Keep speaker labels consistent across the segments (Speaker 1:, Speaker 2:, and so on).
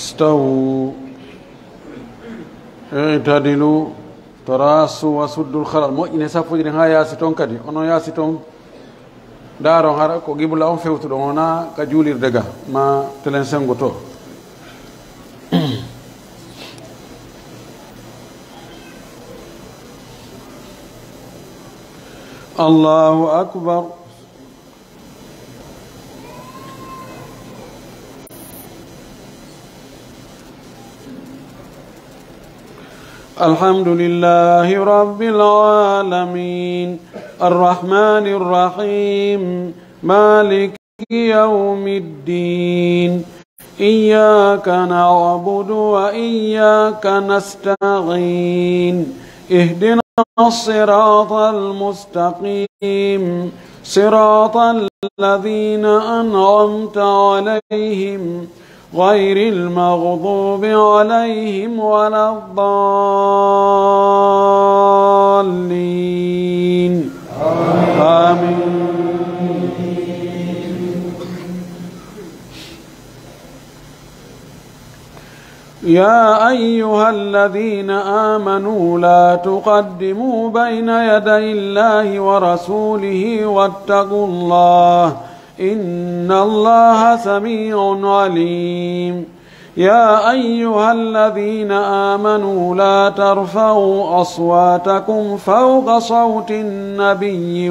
Speaker 1: استووا اعتدلوا تراصوا وسدوا الخلل mo ine sappoji ha yaasi ton kadi ono yaasi ton daaro hara ko gibula on fewtudo ona ka juulirde ga ma telen sengo to Allahu akbar الحمد لله رب العالمين الرحمن الرحيم مالك يوم الدين إياك نعبد وإياك نستعين اهدنا الصراط المستقيم صراط الذين أنعمت عليهم غير المغضوب عليهم ولا الضالين آمين يا أيها الذين آمنوا لا تقدموا بين يدي الله ورسوله واتقوا الله إن الله سميع عليم يا أيها الذين آمنوا لا ترفعوا أصواتكم فوق صوت النبي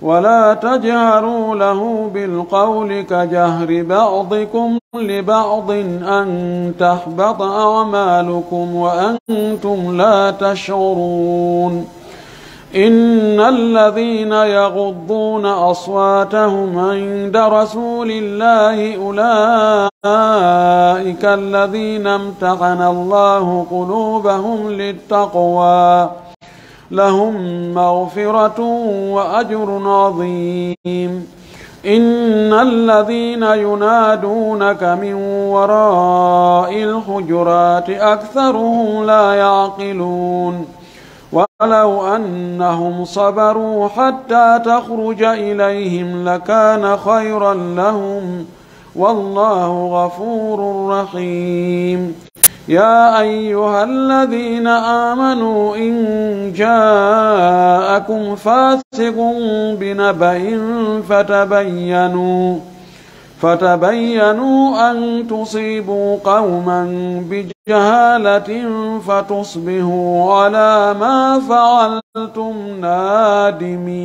Speaker 1: ولا تجهروا له بالقول كجهر بعضكم لبعض أن تحبط أعمالكم وأنتم لا تشعرون إن الذين يغضون أصواتهم عند رسول الله أولئك الذين امتحن الله قلوبهم للتقوى لهم مغفرة وأجر عظيم إن الذين ينادونك من وراء الحجرات أكثرهم لا يعقلون ولو أنهم صبروا حتى تخرج إليهم لكان خيرا لهم والله غفور رحيم يا أيها الذين آمنوا إن جاءكم فاسق بنبأ فتبينوا أن تصيبوا قوما بجهالة فتصبحوا على ما فعلتم نادمين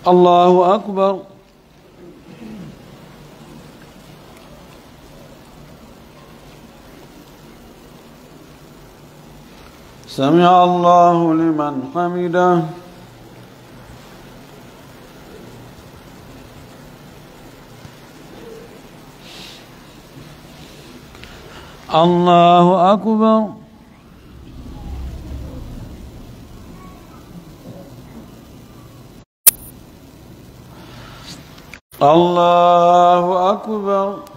Speaker 1: الله أكبر سمع الله لمن حمده الله أكبر الله أكبر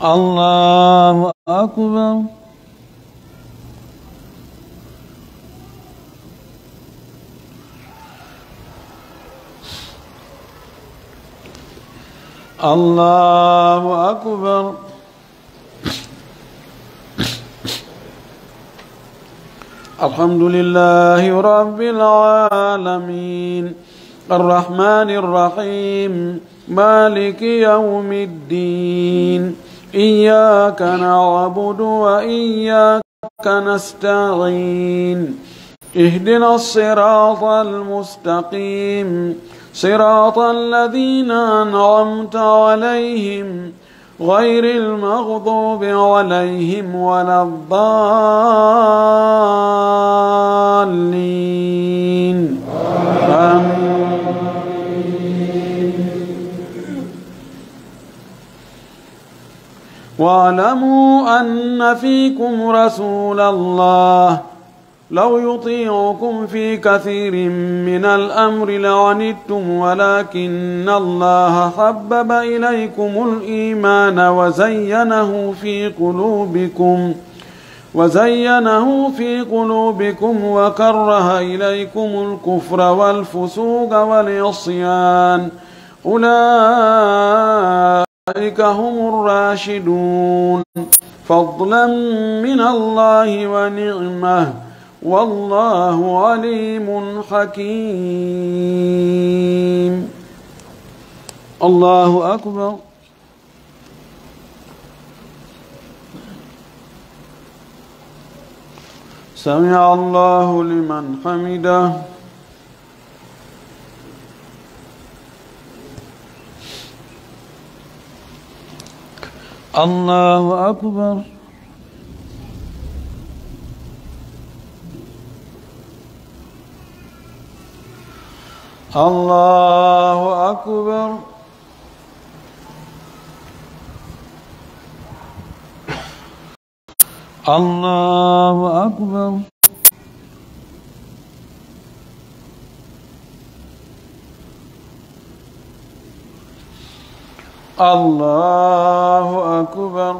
Speaker 1: الله أكبر الله أكبر الحمد لله رب العالمين الرحمن الرحيم مالك يوم الدين إياك نعبد وإياك نستعين اهدنا الصراط المستقيم صراط الذين أنعمت عليهم غير المغضوب عليهم ولا الضالين آمين واعلموا أن فيكم رسول الله لو يطيعكم في كثير من الأمر لعنتم ولكن الله حبب إليكم الإيمان وزينه في قلوبكم وكره إليكم الكفر والفسوق والعصيان أولئك هم الراشدون فضلا من الله ونعمه والله عليم حكيم. الله أكبر. سمع الله لمن حمده. الله أكبر. الله أكبر. الله أكبر. الله أكبر.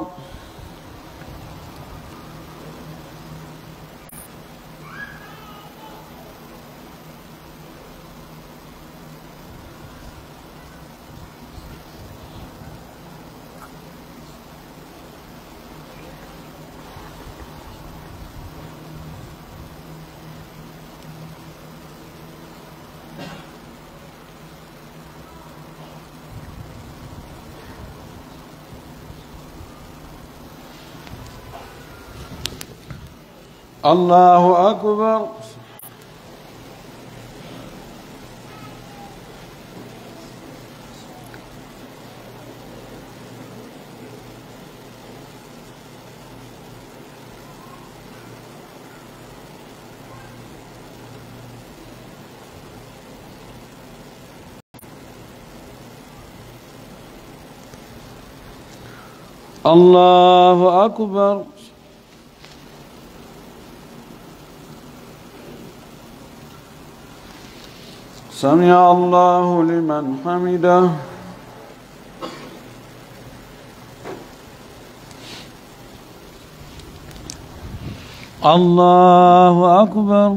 Speaker 1: الله أكبر. الله أكبر. سمع الله لمن حمده. الله أكبر.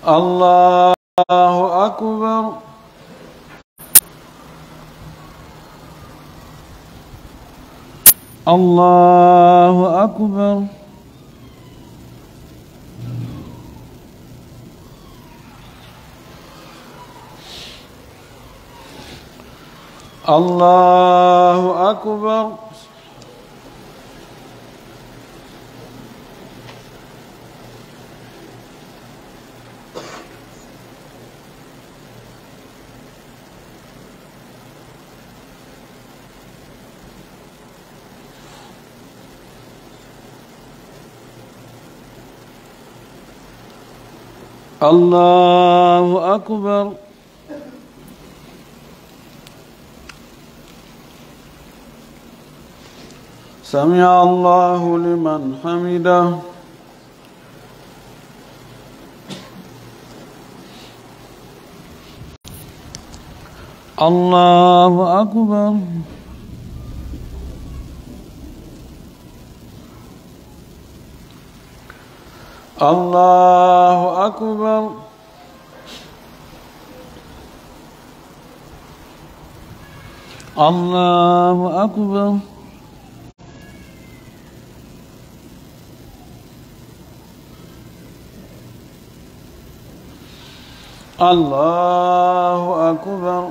Speaker 1: الله أكبر. الله أكبر. الله أكبر. الله أكبر. سمع الله لمن حمده. الله أكبر. الله أكبر. الله أكبر. الله أكبر.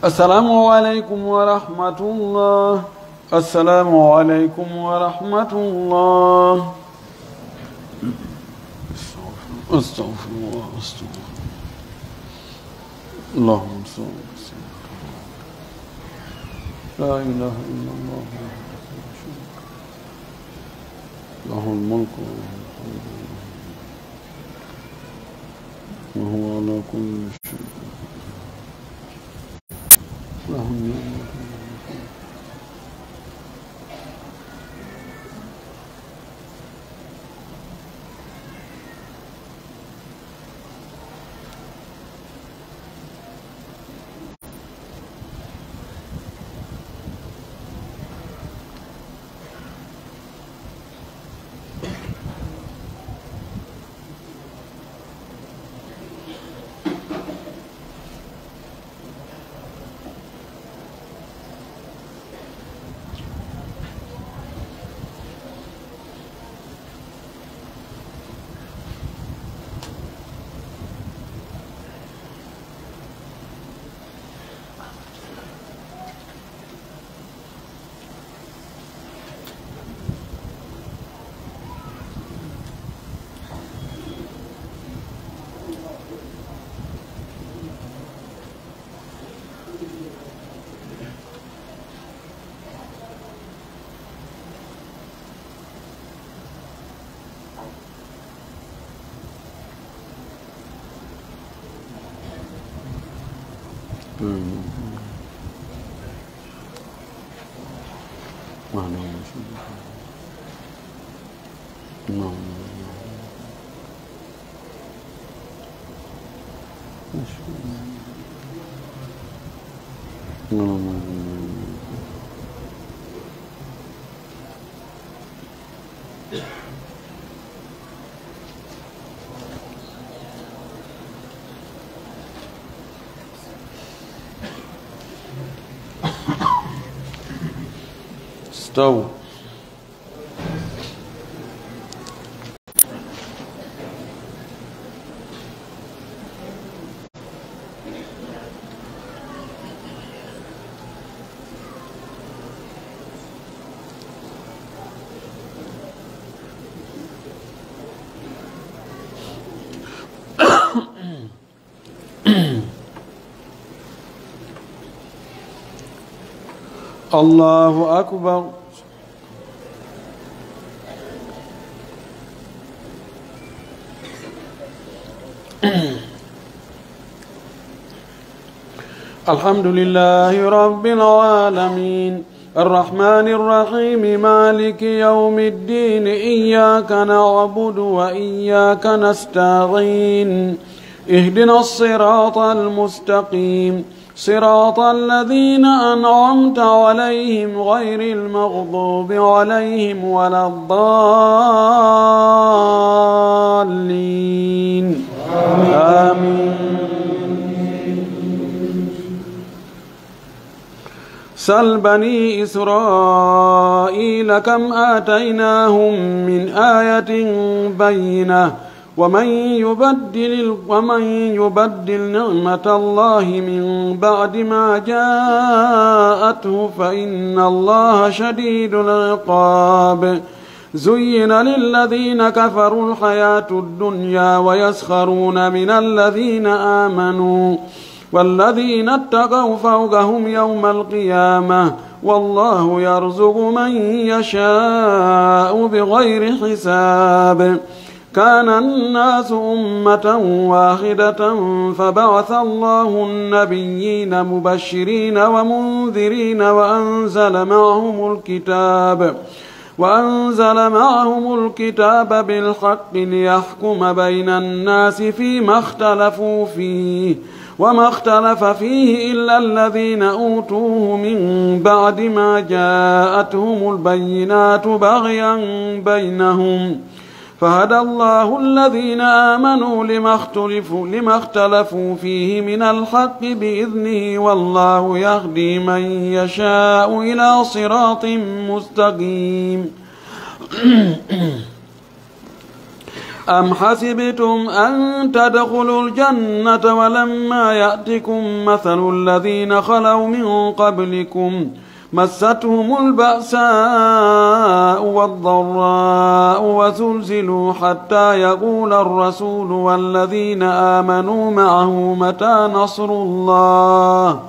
Speaker 1: السلام عليكم ورحمة الله. السلام عليكم ورحمة الله. أستغفر الله أستغفر اللهم صل وسلم لا إله إلا الله له الملك وهو على كل شيء له النعمة استووا الله أكبر الحمد لله رب العالمين الرحمن الرحيم مالك يوم الدين إياك نعبد وإياك نستعين اهدنا الصراط المستقيم صراط الذين أنعمت عليهم غير المغضوب عليهم ولا الضالين آمين سل بني إسرائيل كم آتيناهم من آية بينة ومن يبدل نعمة الله من بعد ما جاءته فإن الله شديد العقاب زين للذين كفروا الحياة الدنيا ويسخرون من الذين آمنوا والذين اتقوا فوقهم يوم القيامة والله يرزق من يشاء بغير حساب كان الناس أمة واحدة فبعث الله النبيين مبشرين ومنذرين وأنزل معهم الكتاب بالحق ليحكم بين الناس فيما اختلفوا فيه وما اختلف فيه إلا الذين أوتوه من بعد ما جاءتهم البينات بغيا بينهم فهدى الله الذين آمنوا لما اختلفوا فيه من الحق بإذنه والله يهدي من يشاء إلى صراط مستقيم أم حسبتم أن تدخلوا الجنة ولما يأتكم مثل الذين خلوا من قبلكم مستهم البأساء والضراء وزلزلوا حتى يقول الرسول والذين آمنوا معه متى نصر الله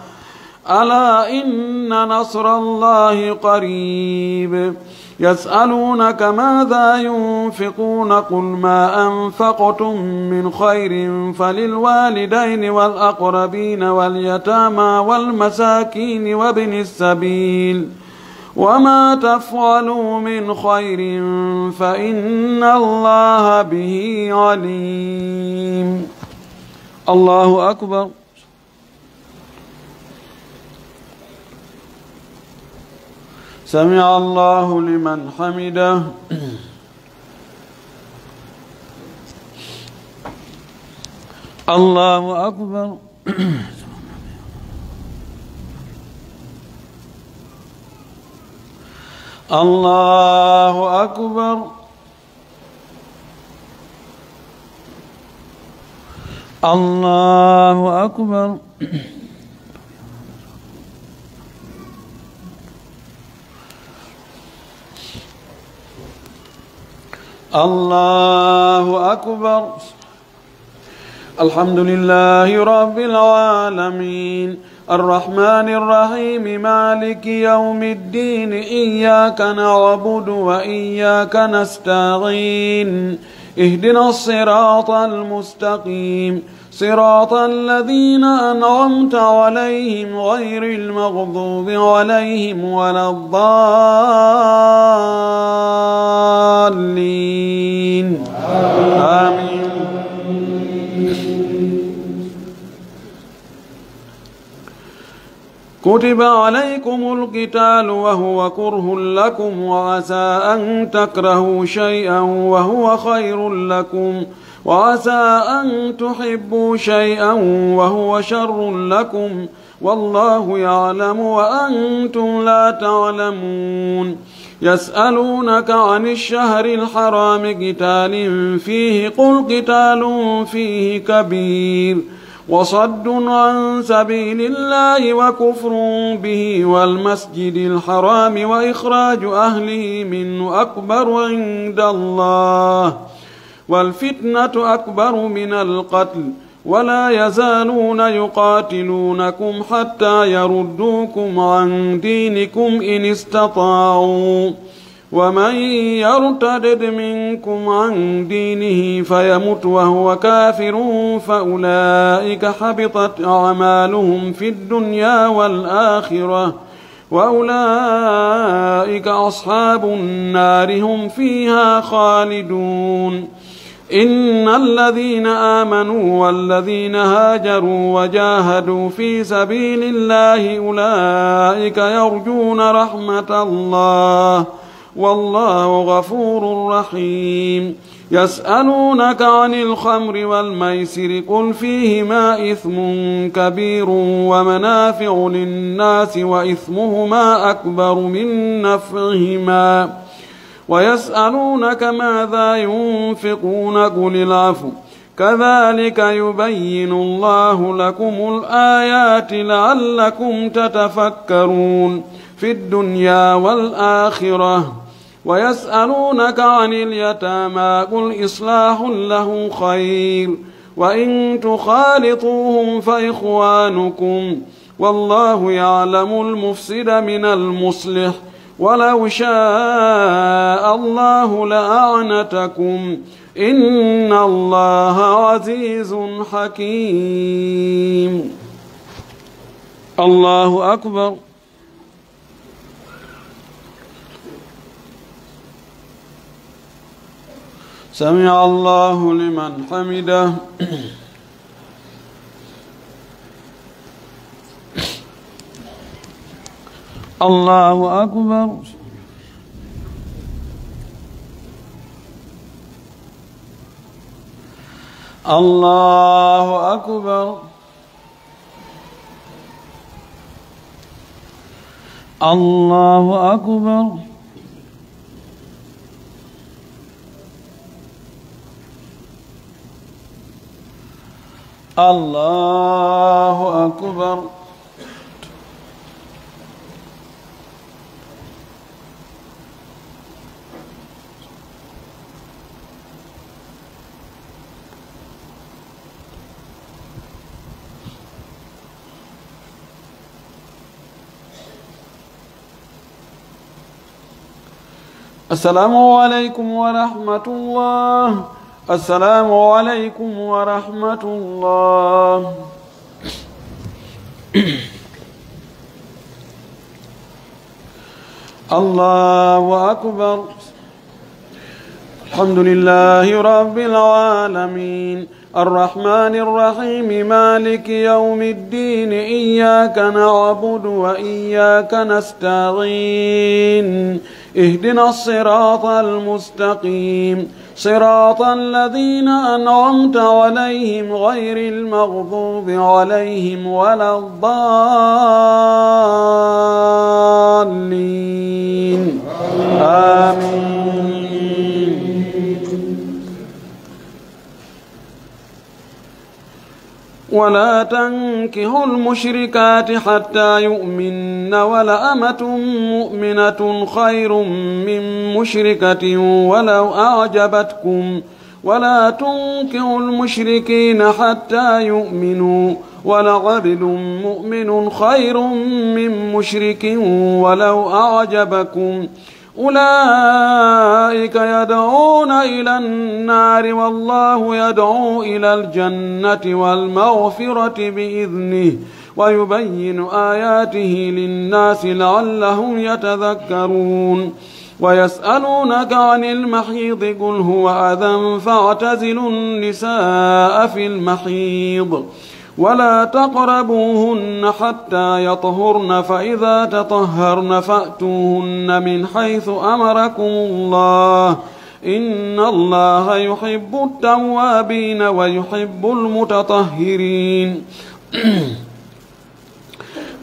Speaker 1: ألا إن نصر الله قريب يسألونك ماذا ينفقون قل ما أنفقتم من خير فللوالدين والأقربين واليتامى والمساكين وابن السبيل وما تفعلوا من خير فإن الله به عليم. الله أكبر. سمع الله لمن حمده. الله أكبر. الله أكبر. الله أكبر. الله أكبر. الحمد لله رب العالمين الرحمن الرحيم مالك يوم الدين إياك نعبد وإياك نستعين اهدنا الصراط المستقيم صراط الذين أنعمت عليهم غير المغضوب عليهم ولا الضالين آمين. كتب عليكم القتال وهو كره لكم وعسى أن تكرهوا شيئا وهو خير لكم وعسى أن تحبوا شيئا وهو شر لكم والله يعلم وأنتم لا تعلمون. يسألونك عن الشهر الحرام قتال فيه قل قتال فيه كبير وصد عن سبيل الله وكفر به والمسجد الحرام وإخراج أهله منه أكبر عند الله والفتنة أكبر من القتل ولا يزالون يقاتلونكم حتى يردوكم عن دينكم إن استطاعوا ومن يرتد منكم عن دينه فيمت وهو كافر فأولئك حبطت أعمالهم في الدنيا والآخرة وأولئك أصحاب النار هم فيها خالدون. إن الذين آمنوا والذين هاجروا وجاهدوا في سبيل الله أولئك يرجون رحمة الله والله غفور رحيم. يسألونك عن الخمر والميسر قل فيهما إثم كبير ومنافع للناس وإثمهما أكبر من نفعهما ويسألونك ماذا ينفقون قل العفو كذلك يبين الله لكم الآيات لعلكم تتفكرون في الدنيا والآخرة. ويسألونك عن اليتامى قل إصلاح له خير وإن تخالطوهم فإخوانكم والله يعلم المفسد من المصلح ولو شاء الله لأعنتكم إن الله عزيز حكيم. الله أكبر. سمع الله لمن حمده. الله أكبر. الله أكبر. الله أكبر. الله أكبر. السلام عليكم ورحمة الله. السلام عليكم ورحمة الله. الله أكبر. الحمد لله رب العالمين الرحمن الرحيم مالك يوم الدين إياك نعبد وإياك نستعين اهدنا الصراط المستقيم صراط الذين أنعمت عليهم غير المغضوب عليهم ولا الضالين آمين. ولا تنكحوا المشركات حتى يؤمن ولأمة مؤمنة خير من مشركة ولو أعجبتكم ولا تنكحوا المشركين حتى يؤمنوا ولعبد مؤمن خير من مشرك ولو أعجبكم أولئك يدعون إلى النار والله يدعو إلى الجنة والمغفرة بإذنه ويبين آياته للناس لعلهم يتذكرون. ويسألونك عن المحيض قل هو أذى فاعتزلوا النساء في المحيض ولا تقربوهن حتى يطهرن فإذا تطهرن فأتوهن من حيث أمركم الله إن الله يحب التوابين ويحب المتطهرين.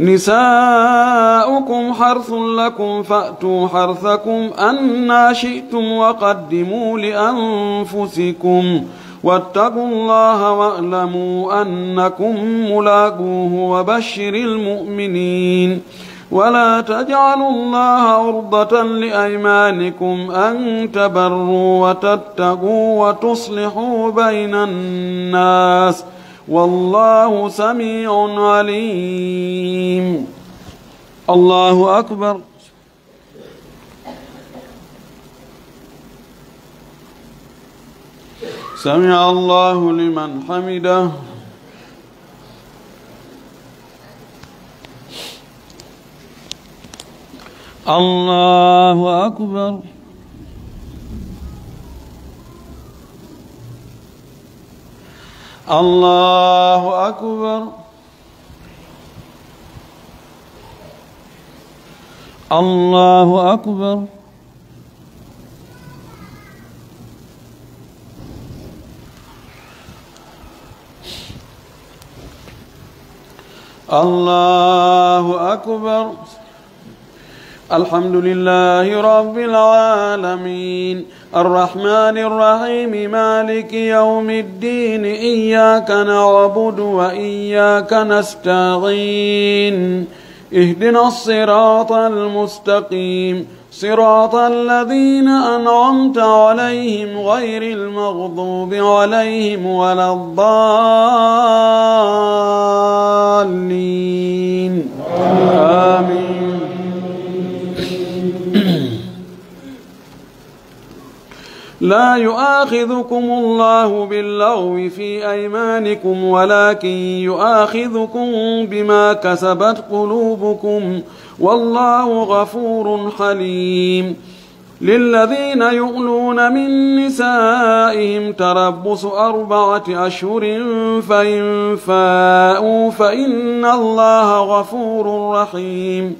Speaker 1: نساؤكم حرث لكم فأتوا حرثكم أنى شئتم وقدموا لأنفسكم واتقوا الله واعلموا أنكم ملاقوه وبشر المؤمنين. ولا تجعلوا الله عرضة لأيمانكم أن تبروا وتتقوا وتصلحوا بين الناس والله سميع عليم. الله أكبر. سمع الله لمن حمده. الله أكبر. الله أكبر. الله أكبر. الله أكبر. الحمد لله رب العالمين الرحمن الرحيم مالك يوم الدين إياك نعبد وإياك نستعين اهدنا الصراط المستقيم صراط الذين أنعمت عليهم غير المغضوب عليهم ولا الضالين آمين. لا يؤاخذكم الله باللغو في أيمانكم ولكن يؤاخذكم بما كسبت قلوبكم والله غفور حليم. للذين يؤلون من نسائهم تربص 4 أشهر فإن فاءوا فإن الله غفور رحيم.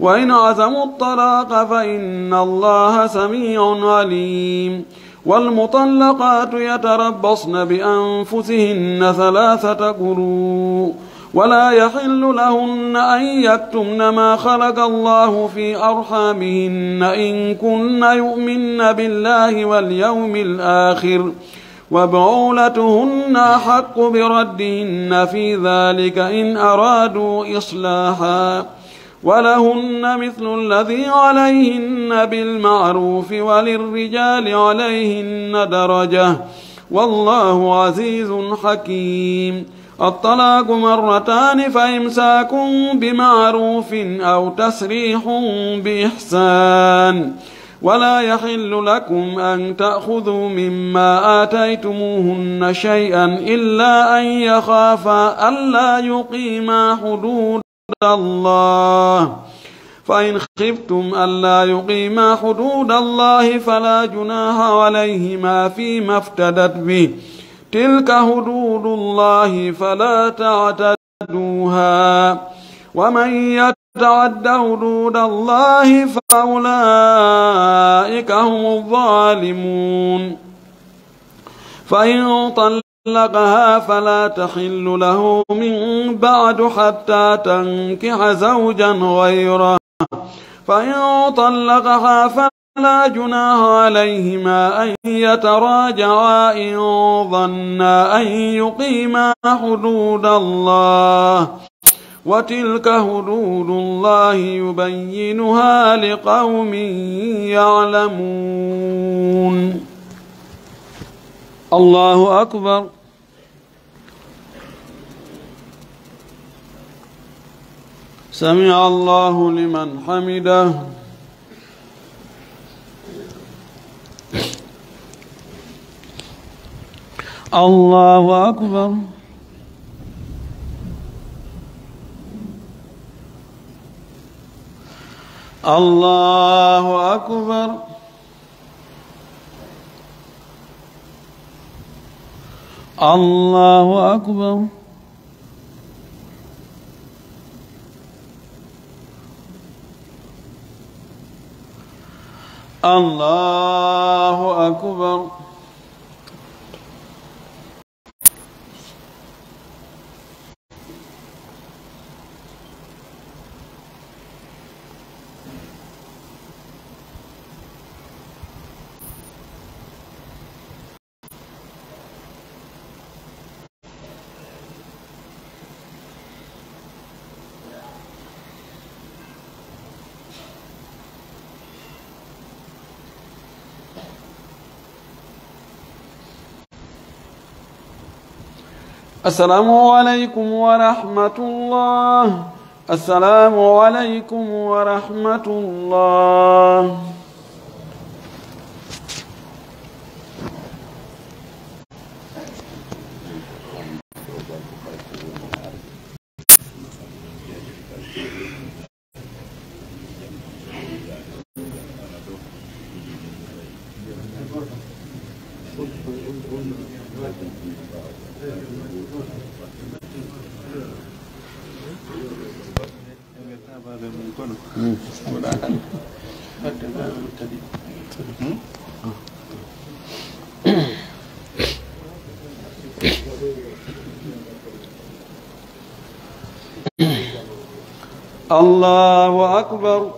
Speaker 1: وإن عزموا الطلاق فإن الله سميع عليم. والمطلقات يتربصن بأنفسهن 3 قروء ولا يحل لهن أن يكتمن ما خلق الله في أرحامهن إن كن يؤمن بالله واليوم الآخر وبعولتهن أحق بردهن في ذلك إن أرادوا إصلاحا ولهن مثل الذي عليهن بالمعروف وللرجال عليهن درجة والله عزيز حكيم. الطلاق 2 فإمساك بمعروف أو تسريح بإحسان ولا يحل لكم أن تأخذوا مما آتيتموهن شيئا إلا أن يخافا ألا يقيما حدود الله فإن خفتم ألا يقيما حدود الله فلا جناح عليهما فيما افتدت به تلك حدود الله فلا تعتدوها ومن يتعد حدود الله فأولئك هم الظالمون فإن طلقها فلا تحل له من بعد حتى تنكح زوجا غيره فإن طلقها فلا جناح عليهما أن يتراجعا إن ظنا أن يقيما حدود الله وتلك حدود الله يبينها لقوم يعلمون. الله أكبر. سمع الله لمن حمده. الله أكبر. الله أكبر. الله أكبر. الله أكبر. السلام عليكم ورحمة الله. السلام عليكم ورحمة الله. الله أكبر.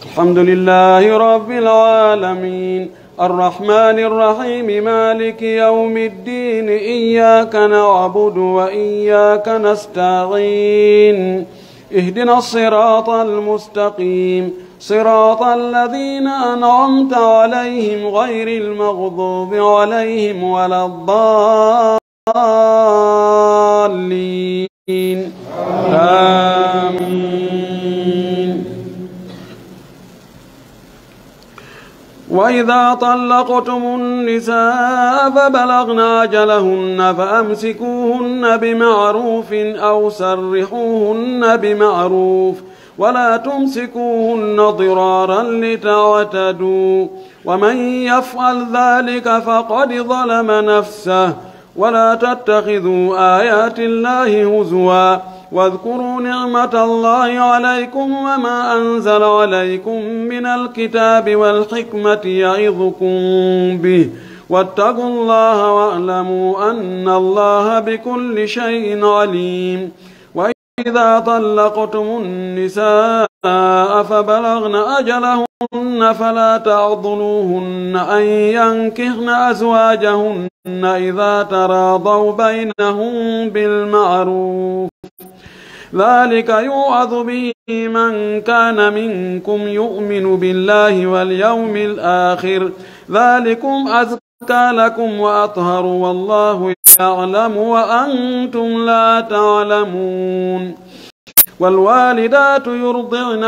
Speaker 1: الحمد لله رب العالمين الرحمن الرحيم مالك يوم الدين إياك نعبد وإياك نستعين اهدنا الصراط المستقيم صراط الذين أنعمت عليهم غير المغضوب عليهم ولا الضالين آمين. وإذا طلقتم النساء فبلغن أجلهن فأمسكوهن بمعروف أو سرحوهن بمعروف ولا تمسكوهن ضرارا لتعتدوا ومن يفعل ذلك فقد ظلم نفسه ولا تتخذوا آيات الله هزوا واذكروا نعمة الله عليكم وما أنزل عليكم من الكتاب والحكمة يعظكم به واتقوا الله واعلموا أن الله بكل شيء عليم. وإذا طلقتم النساء فبلغن أجلهن فلا تعضلوهن أن ينكحن أزواجهن إذا تراضوا بينهم بالمعروف ذلك يوعظ به من كان منكم يؤمن بالله واليوم الآخر ذلكم أزكى لكم وأطهر والله يعلم وأنتم لا تعلمون. والوالدات يرضعن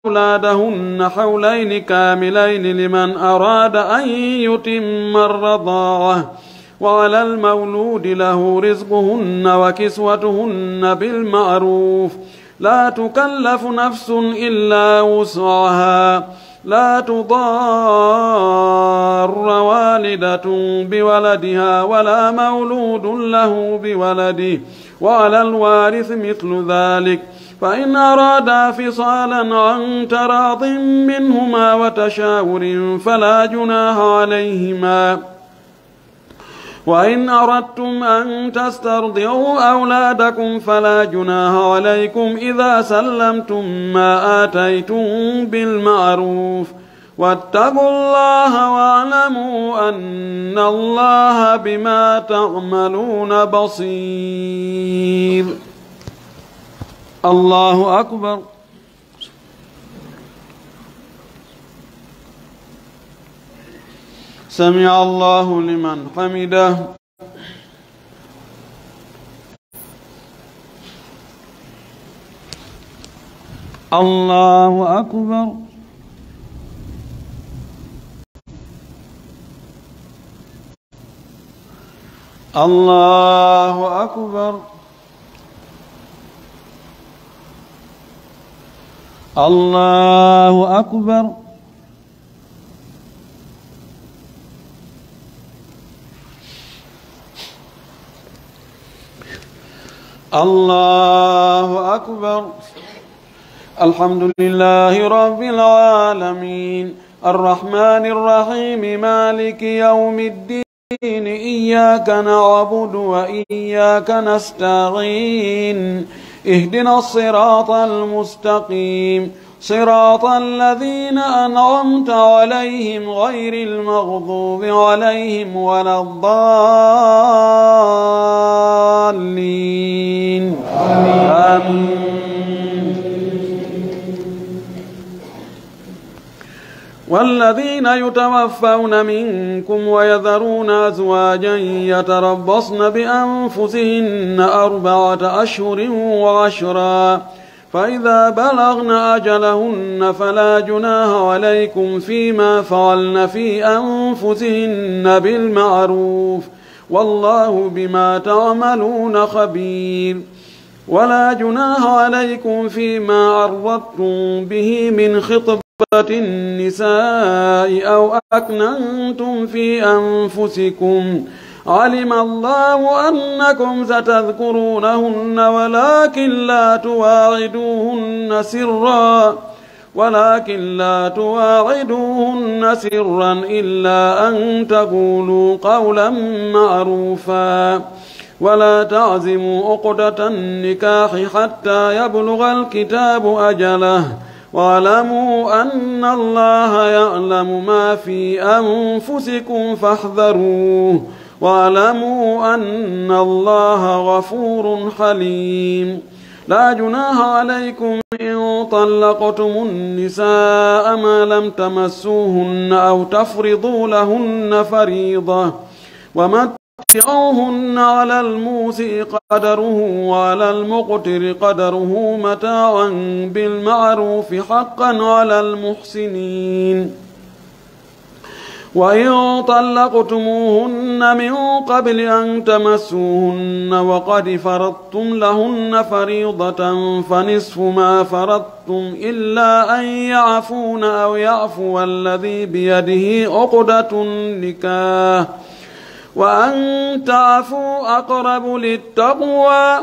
Speaker 1: أولادهن حولين كاملين لمن أراد أن يتم الرضاعة وعلى المولود له رزقهن وكسوتهن بالمعروف لا تكلف نفس إلا وسعها لا تضار والدة بولدها ولا مولود له بولده وعلى الوارث مثل ذلك فإن أرادا فصالا عن تراض منهما وتشاور فلا جناح عليهما وإن أردتم أن تسترضعوا أولادكم فلا جناح عليكم إذا سلمتم ما آتيتم بالمعروف واتقوا الله واعلموا أن الله بما تعملون بصير. الله أكبر. سمع الله لمن حمده. الله أكبر. الله أكبر. الله أكبر. الله أكبر. الحمد لله رب العالمين الرحمن الرحيم مالك يوم الدين إياك نعبد وإياك نستعين اهدنا الصراط المستقيم صراط الذين أنعمت عليهم غير المغضوب عليهم ولا الضالين آمين. والذين يتوفون منكم ويذرون أزواجا يتربصن بأنفسهن 4 أشهر وعشرا فإذا بلغن أجلهن فلا جناح عليكم فيما فعلن في أنفسهن بالمعروف والله بما تعملون خبير. ولا جناح عليكم فيما عرضتم به من خطبة النساء أو أكننتم في أنفسكم علم الله أنكم ستذكرونهن ولكن لا تواعدوهن سرا إلا أن تقولوا قولا معروفا ولا تعزموا عقدة النكاح حتى يبلغ الكتاب أجله واعلموا أن الله يعلم ما في أنفسكم فاحذروه واعلموا أن الله غفور حليم. لا جناح عليكم إن طلقتم النساء ما لم تمسوهن أو تفرضوا لهن فريضة ومتعوهن على الموسع قدره وعلى المقتر قدره متاعا بالمعروف حقا على المحسنين. وإن طلقتموهن من قبل أن تمسوهن وقد فرضتم لهن فريضة فنصف ما فرضتم إلا أن يعفون أو يعفو الذي بيده عقدة النكاح وأن تعفوا أقرب للتقوى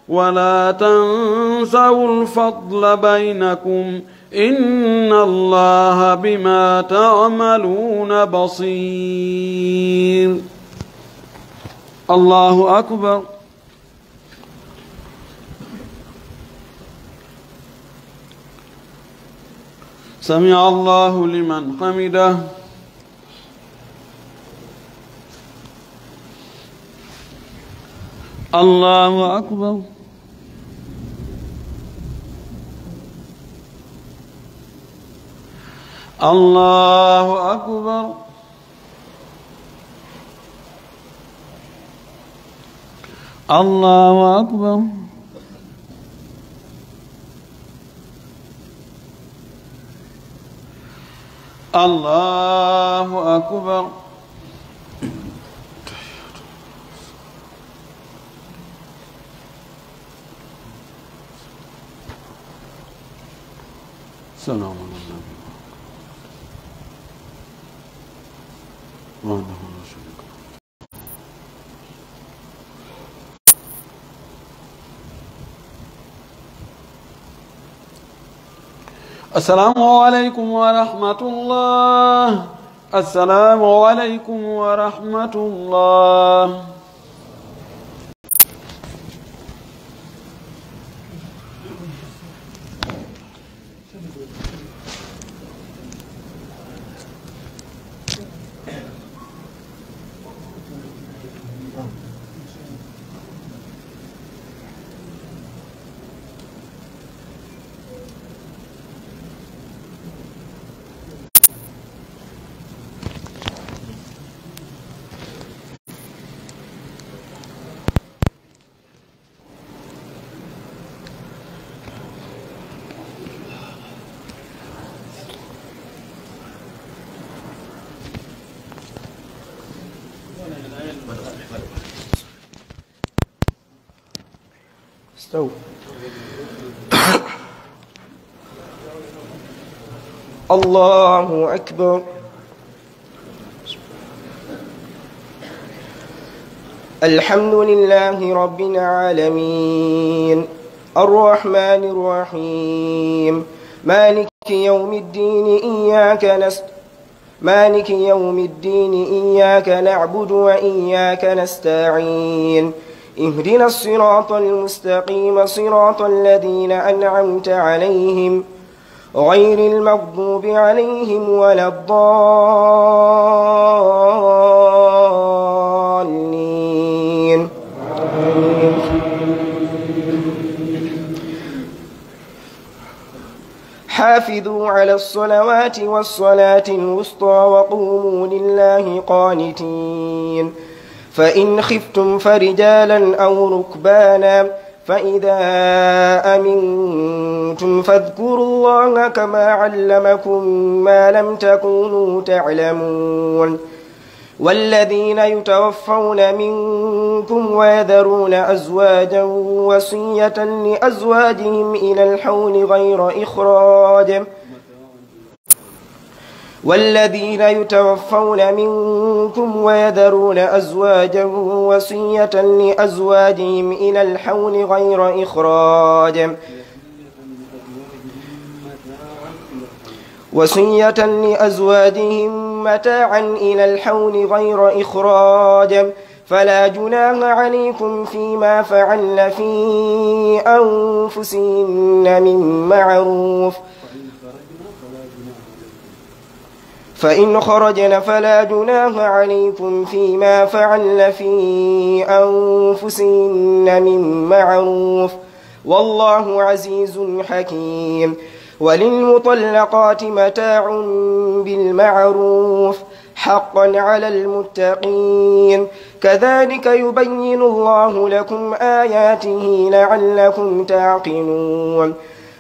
Speaker 1: ولا تنسوا الفضل بينكم إن الله بما تعملون بصير. الله أكبر. سمع الله لمن حمده. الله أكبر. الله أكبر. الله أكبر. الله أكبر. سلام عليكم. السلام عليكم ورحمة الله. السلام عليكم ورحمة الله.
Speaker 2: استووا. الله أكبر. الحمد لله رب العالمين الرحمن الرحيم مالك يوم الدين إياك نعبد وإياك نستعين اهدنا الصراط المستقيم صراط الذين أنعمت عليهم غير المغضوب عليهم ولا الضالين. حافظوا على الصلوات والصلاة الوسطى وقوموا لله قانتين. فإن خفتم فرجالا أو ركبانا فإذا أمنتم فاذكروا الله كما علمكم ما لم تكونوا تعلمون. والذين يتوفون منكم ويذرون أزواجا وصية لأزواجهم إلى الحول غير إخراج والذين يتوفون منكم ويذرون أزواجا وصية لأزواجهم إلى الحول غير إخراج متاعا إلى الحول غير إخراج فلا جناح عليكم فيما فعلن في أنفسهن من معروف فإن خرجن فلا جناح عليكم فيما فعلن في أنفسهن من معروف والله عزيز حكيم. وللمطلقات متاع بالمعروف حقا على المتقين كذلك يبين الله لكم آياته لعلكم تعقلون.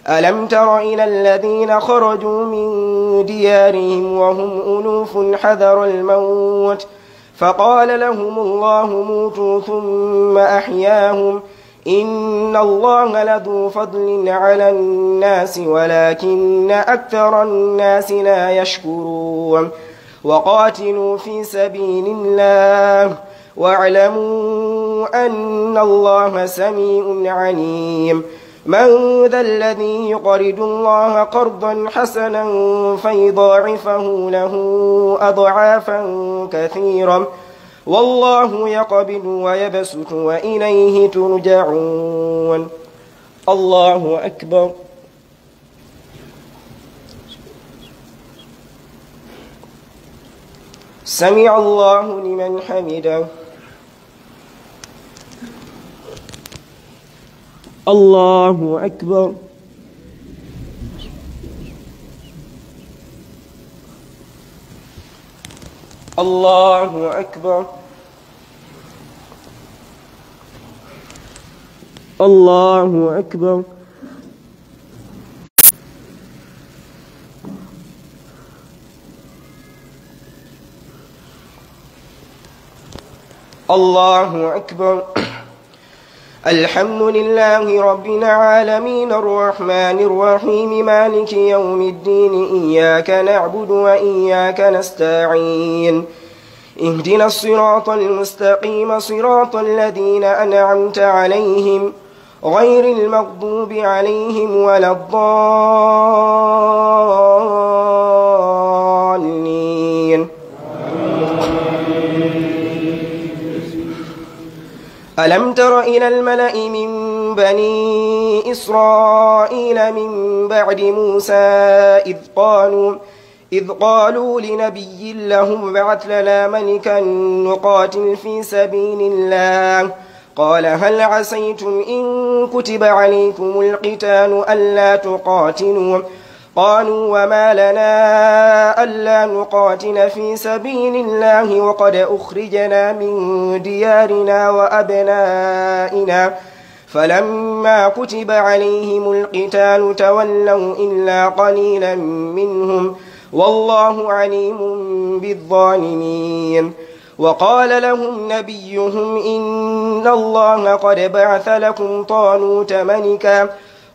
Speaker 2: ألم تر إلى الذين خرجوا من ديارهم وهم ألوف حذر الموت فقال لهم الله موتوا ثم أحياهم إن الله لذو فضل على الناس ولكن أكثر الناس لا يشكرون. وقاتلوا في سبيل الله واعلموا أن الله سميع عليم. من ذا الذي يقرض الله قرضا حسنا فيضاعفه له أضعافا كثيرا والله يقبض ويبسط وإليه ترجعون. الله أكبر. سمع الله لمن حمده. الله أكبر. الله أكبر. الله أكبر. الله أكبر. الحمد لله رب العالمين الرحمن الرحيم مالك يوم الدين إياك نعبد وإياك نستعين اهدنا الصراط المستقيم صراط الذين أنعمت عليهم غير المغضوب عليهم ولا الضالين. ألم تر إلى الملأ من بني إسرائيل من بعد موسى إذ قالوا لنبي لهم ابعث لنا ملكا نقاتل في سبيل الله قال هل عسيتم إن كتب عليكم القتال ألا تقاتلوا قالوا وما لنا ألا نقاتل في سبيل الله وقد أخرجنا من ديارنا وأبنائنا فلما كتب عليهم القتال تولوا إلا قليلا منهم والله عليم بالظالمين. وقال لهم نبيهم إن الله قد بعث لكم طالوت ملكا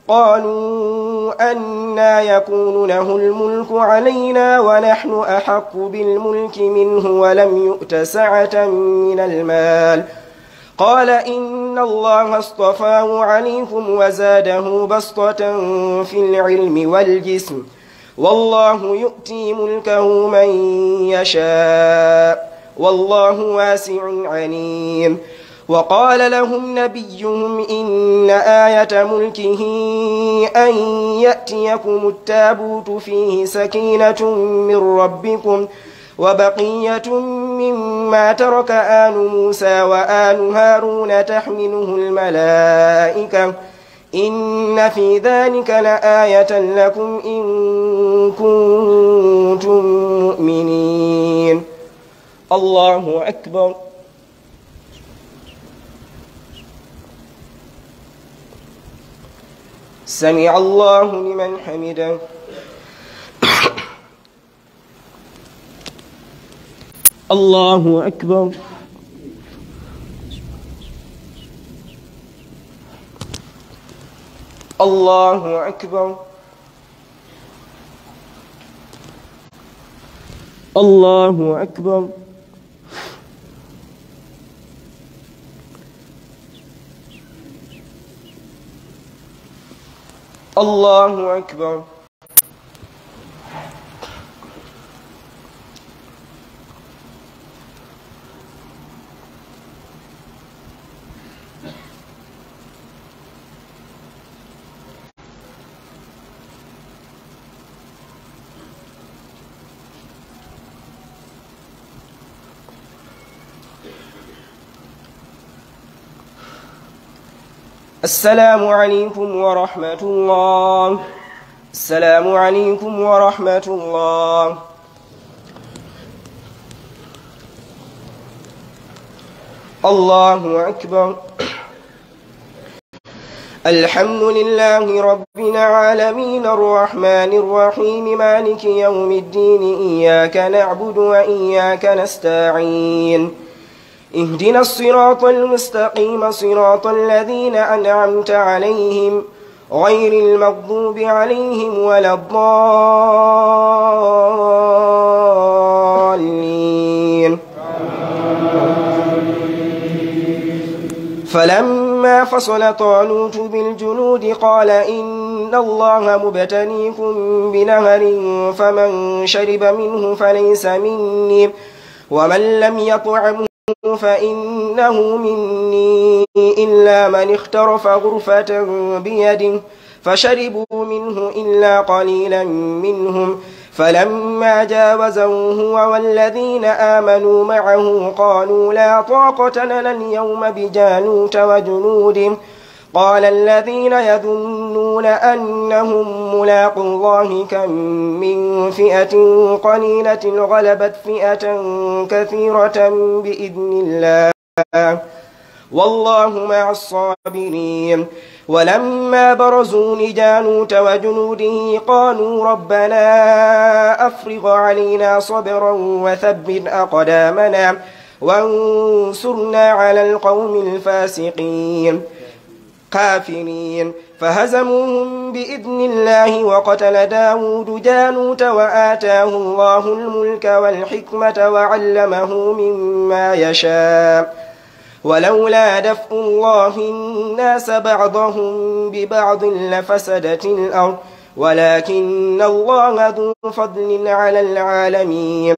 Speaker 2: قالوا أنى يكون له الملك علينا ونحن أحق بالملك منه ولم يؤت سعة من المال قال إن الله اصطفاه عليكم وزاده بسطة في العلم والجسم والله يؤتي ملكه من يشاء والله واسع عليم. وقال لهم نبيهم إن آية ملكه أن يأتيكم التابوت فيه سكينة من ربكم وبقية مما ترك آل موسى وآل هارون تحمله الملائكة إن في ذلك لآية لكم إن كنتم مؤمنين. الله أكبر. سمع الله لمن حمده. الله أكبر. الله أكبر. الله أكبر. الله أكبر. السلام عليكم ورحمة الله. السلام عليكم ورحمة الله. الله أكبر. الحمد لله رب العالمين الرحمن الرحيم مالك يوم الدين إياك نعبد وإياك نستعين اهدنا الصراط المستقيم صراط الذين أنعمت عليهم غير المغضوب عليهم ولا الضالين. فلما فصل طالوت بالجنود قال إن الله مبتليكم بنهر فمن شرب منه فليس مني ومن لم يطعمه فإنه مني إلا من اخترف غرفة بيده فشربوا منه إلا قليلا منهم فلما جاوزه هو والذين آمنوا معه قالوا لا طاقة لنا اليوم بجالوت وجنوده قال الذين يظنون أنهم ملاقو الله كم من فئة قليلة غلبت فئة كثيرة بإذن الله والله مع الصابرين. ولما برزوا لجالوت وجنوده قالوا ربنا أفرغ علينا صبرا وثبت أقدامنا وانصرنا على القوم الفاسقين كافرين. فهزموهم بإذن الله وقتل داود جالوت وآتاه الله الملك والحكمة وعلمه مما يشاء. ولولا دفع الله الناس بعضهم ببعض لفسدت الأرض ولكن الله ذو فضل على العالمين.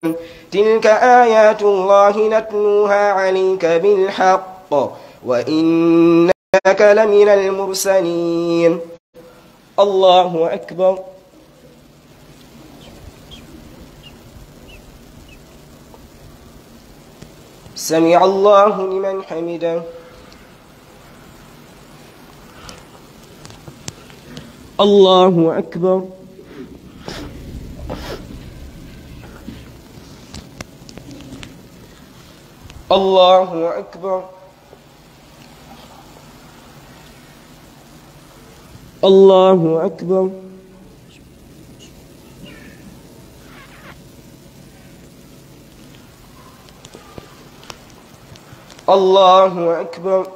Speaker 2: تلك آيات الله نتلوها عليك بالحق وإنك لمن المرسلين. الله أكبر. سمع الله لمن حمده. الله أكبر. الله أكبر. الله أكبر. الله أكبر.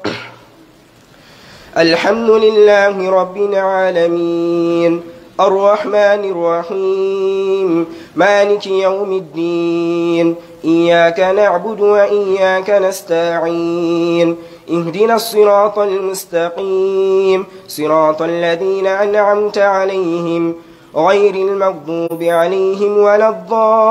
Speaker 2: الحمد لله رب العالمين الرحمن الرحيم مالك يوم الدين إياك نعبد وإياك نستعين اهدنا الصراط المستقيم صراط الذين أنعمت عليهم غير المغضوب عليهم ولا الضالين.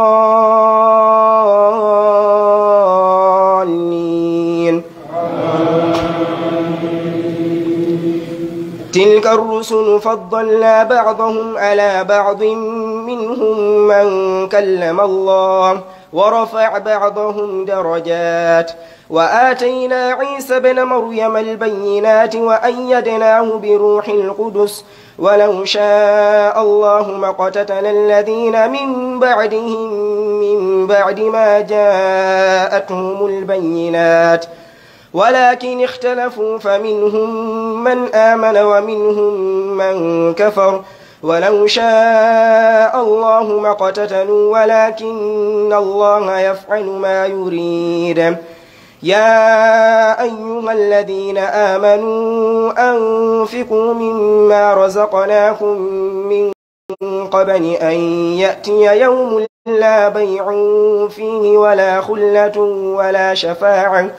Speaker 2: تلك الرسل فضلنا بعضهم على بعض منهم من كلم الله ورفع بعضهم درجات وآتينا عيسى ابن مريم البينات وأيدناه بروح القدس ولو شاء الله ما اقتتل الذين من بعدهم من بعد ما جاءتهم البينات ولكن اختلفوا فمنهم من آمن ومنهم من كفر ولو شاء الله ما اقتتلوا ولكن الله يفعل ما يريد. يا أيها الذين آمنوا أنفقوا مما رزقناكم من قبل أن يأتي يوم لا بيع فيه ولا خلة ولا شفاعة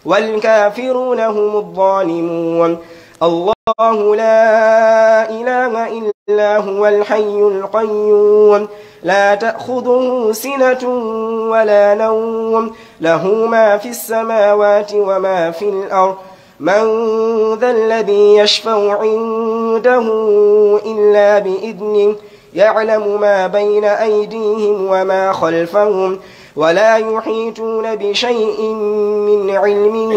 Speaker 2: والكافرون هم الظالمون. الله لا إله إلا هو الحي القيوم لا تأخذه سنة ولا نوم له ما في السماوات وما في الأرض من ذا الذي يشفع عنده إلا بإذنه يعلم ما بين أيديهم وما خلفهم ولا يحيطون بشيء من علمه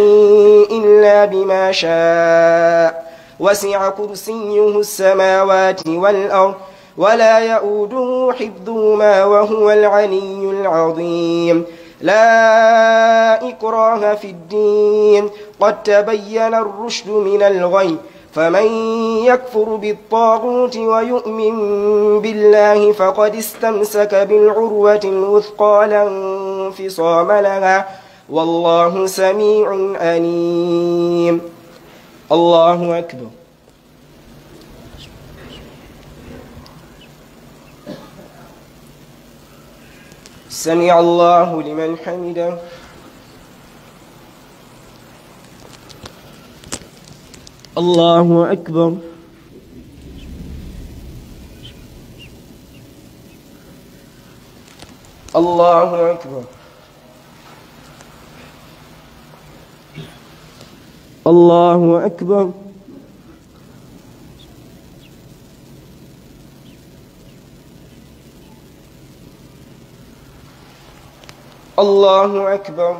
Speaker 2: إلا بما شاء وسع كرسيه السماوات والأرض ولا يؤوده حفظهما وهو العلي العظيم. لا إكراه في الدين قد تبين الرشد من الغي فمن يكفر بالطاغوت ويؤمن بالله فقد استمسك بالعروة الوثقى لا انفصام لها والله سميع عليم. الله أكبر. سمع الله لمن حمده. الله أكبر. الله أكبر. الله أكبر. الله أكبر.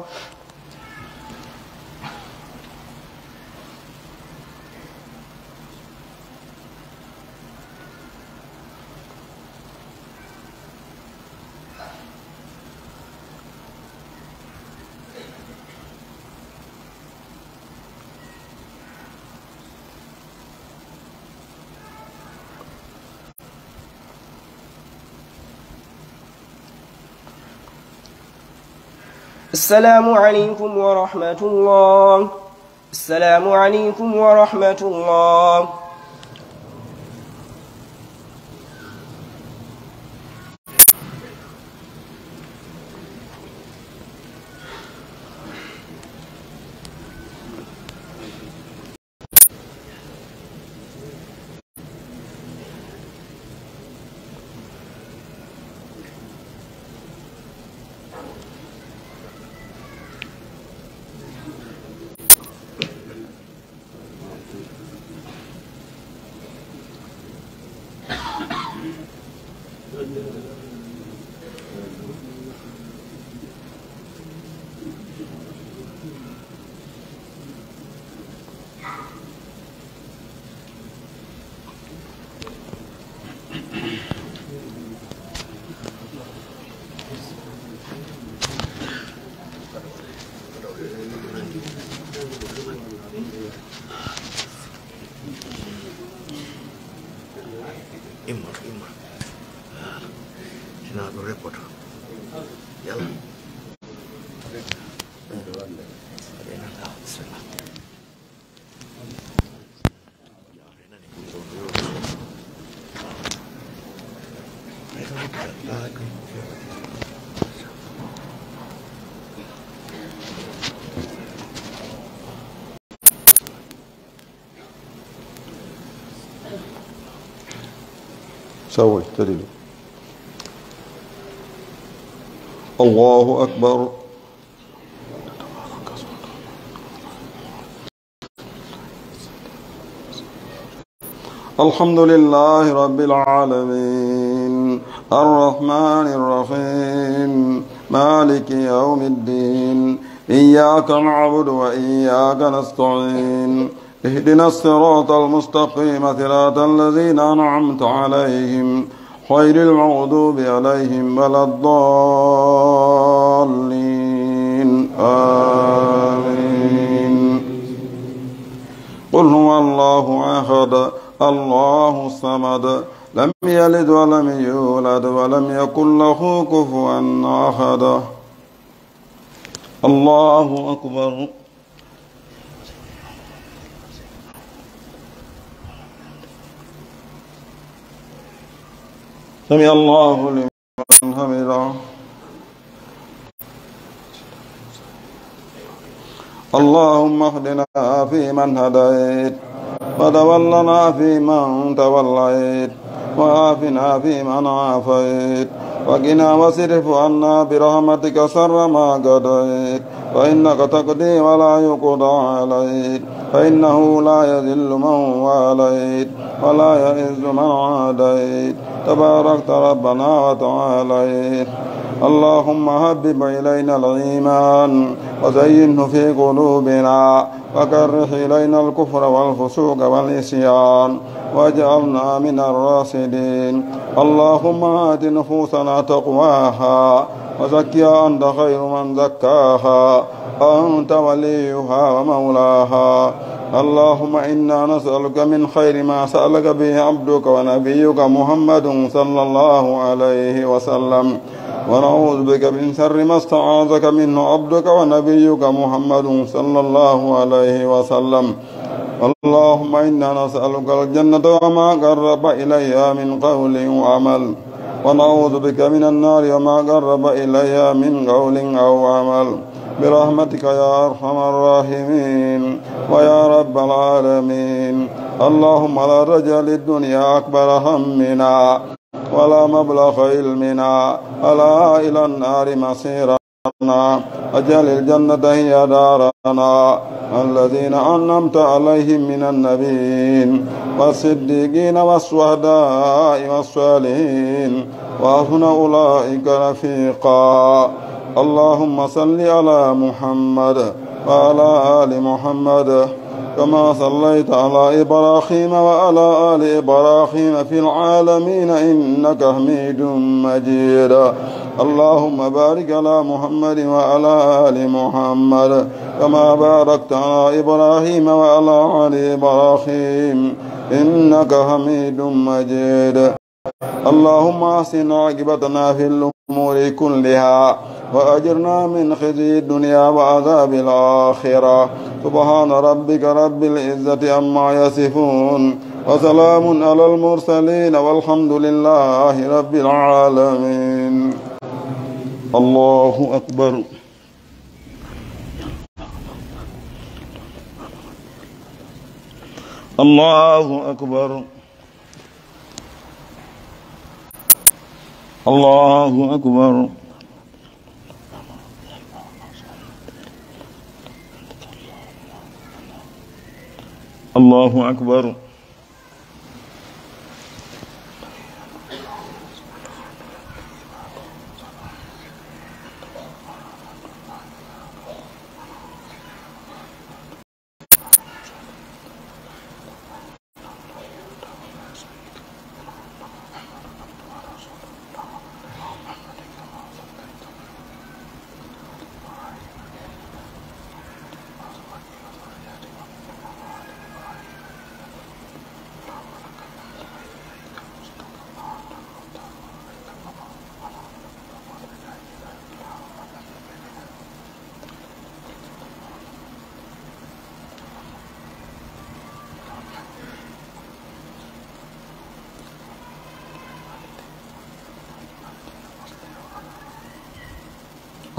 Speaker 2: السلام عليكم ورحمة الله. السلام عليكم ورحمة الله.
Speaker 3: سوي اعتدلوا. الله أكبر. الحمد لله رب العالمين الرحمن الرحيم مالك يوم الدين إياك نعبد وإياك نستعين اهدنا الصراط المستقيم صراط الذين أنعمت عليهم غير المغضوب عليهم ولا الضالين آمين. قل هو الله أحد الله الصمد لم يلد ولم يولد ولم يكن له كفوا أحد. الله أكبر. سمع الله لمن حمده. اللهم اهدنا فيمن هديت وتولنا فيمن توليت وعافنا فيمن عافيت وقنا واصرف عنا برحمتك شر ما قضيت فإنك تقضي ولا يقضى عليك فإنه لا يذل من واليت ولا يعز من عاديت تباركت ربنا وتعاليت. اللهم هبب إلينا الإيمان وزينه في قلوبنا وكره إلينا الكفر والفسوق والعصيان واجعلنا من الراشدين. اللهم آت نفوسنا تقواها وزكها أنت خير من زكاها أنت وليها ومولاها. اللهم إنا نسألك من خير ما سألك به عبدك ونبيك محمد صلى الله عليه وسلم ونعوذ بك من شر ما استعاذك منه عبدك ونبيك محمد صلى الله عليه وسلم. اللهم إنا نسألك الجنة وما قرب إليها من قول وعمل ونعوذ بك من النار وما قرب إليها من قول أو عمل برحمتك يا أرحم الراحمين ويا رب العالمين. اللهم لا تجعل الدنيا أكبر همنا ولا مبلغ علمنا ولا إلى النار مصيرنا. أجعل الجنة هي دارنا الذين أنعمت عليهم من النبيين والصديقين والشهداء والصالحين وحسن أولئك رفيقا. اللهم صل على محمد وعلى آل محمد كما صليت على إبراهيم وعلى آل إبراهيم في العالمين إنك حميد مجيد. اللهم بارك على محمد وعلى آل محمد كما باركت على إبراهيم وعلى آل إبراهيم إنك حميد مجيد. اللهم أحسن عاقبتنا في الأمور كلها وأجرنا من خزي الدنيا وعذاب الآخرة. سبحان ربك رب العزة عما يصفون وسلام على المرسلين والحمد لله رب العالمين. الله أكبر. الله أكبر. الله أكبر. الله أكبر.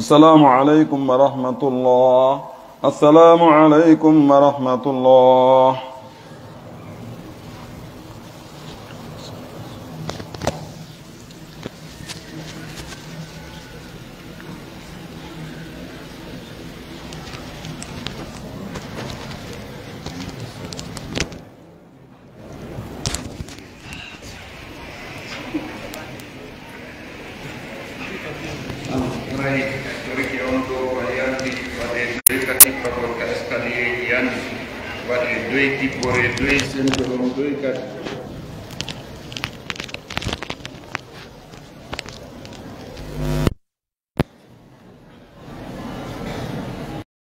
Speaker 3: السلام عليكم ورحمة الله. السلام عليكم ورحمة الله.
Speaker 1: Waɗe doyti bore doy sen ko ɗon doy kadi